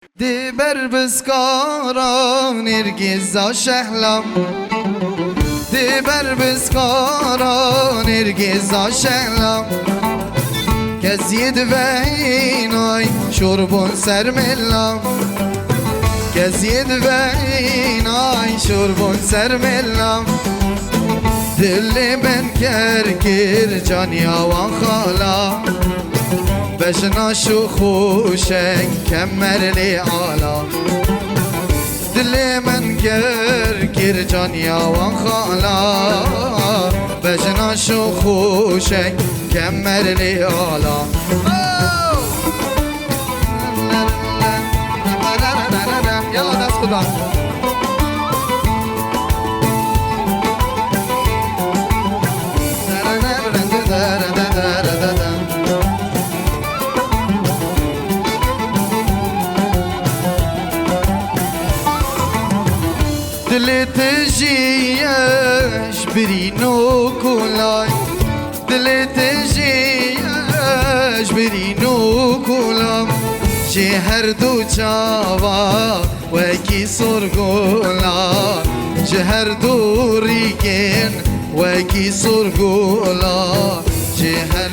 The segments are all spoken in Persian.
دی بر بسکارا نرگیزا شهلم دی بر بسکارا نرگیزا شهلم گزید وینای شربون سر ملم گزید وینای شربون سر ملم دل من کرکر جانیا و خالا بشنا شو خوشن کمر لی عالا دل من کرکر جانیا و خالا بشنا شو خوشن کمر لی عالا یلا دست خدا دل تجیش برینو کلای دل تجیش برینو کلام چه هر دو چاوا وکی سرگولا چه هر دو ریگن وکی سرگولا چه هر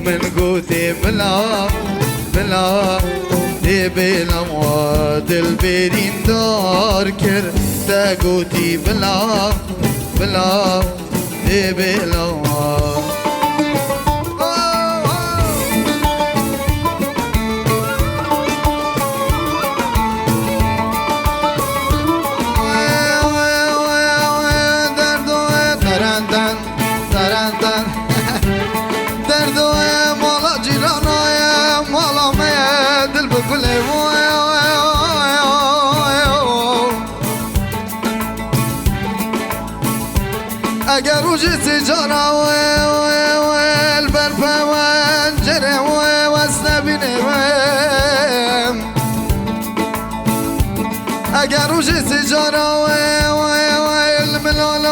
من گوتی بلا بلا دی بلم و دل برین دار کر تا گوتی بلا بلا دی بلم اگر روجی سجارا البرف وانجره واستبینم اگر روجی سجارا الملال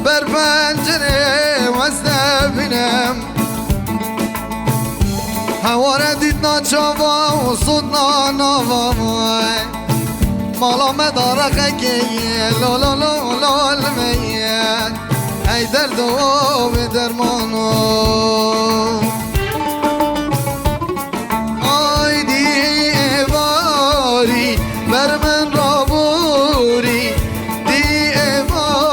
بر پنجره واستبینم هواره دید ناچاوا و صد ناناوا مالا مدارقه که لا لا لا لا المیت ای درد و به درمانو آی دیواری بر من را بوری دیواری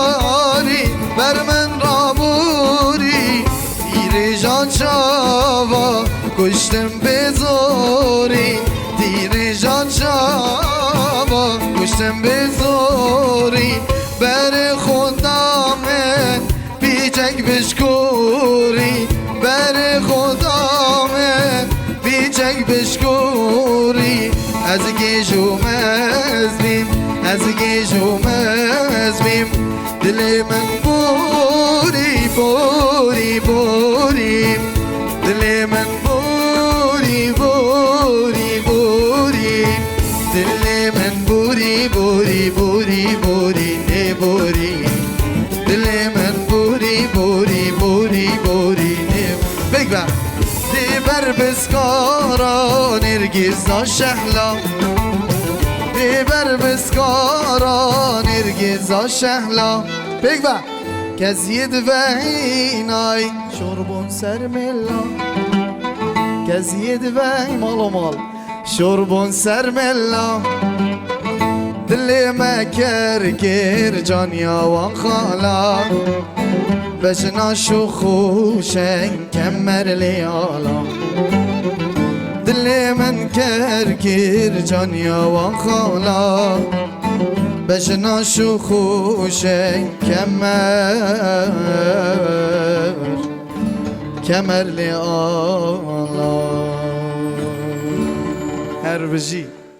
بر من را بوری دیر جان شاوا کشتم بزوری دیر جان شاوا کشتم بزوری بر خودامه بیچک بشکوری بر خودامه بیچک بشکوری از گیشو مزبیم از گیشو مزبیم دل من بوری بوری بوری دل من بوری بوری بوری دل من بوری بوری بوری بوری نه بوری دل من بوری بوری بوری بوری نه بگم دی بر بسکارا نرگیزا شهلا دی بر بسکارا نرگیزا شهلا بگم گزید وینای شربون سر ملا گزید وی مال مال شربون سر ملا دل ما کرکر جانیا و خالا بشنا شو خوشن کمر لیالا دل من کرکر جانیا و خالا بشنا شو خوشن کمر لیالا هر بجی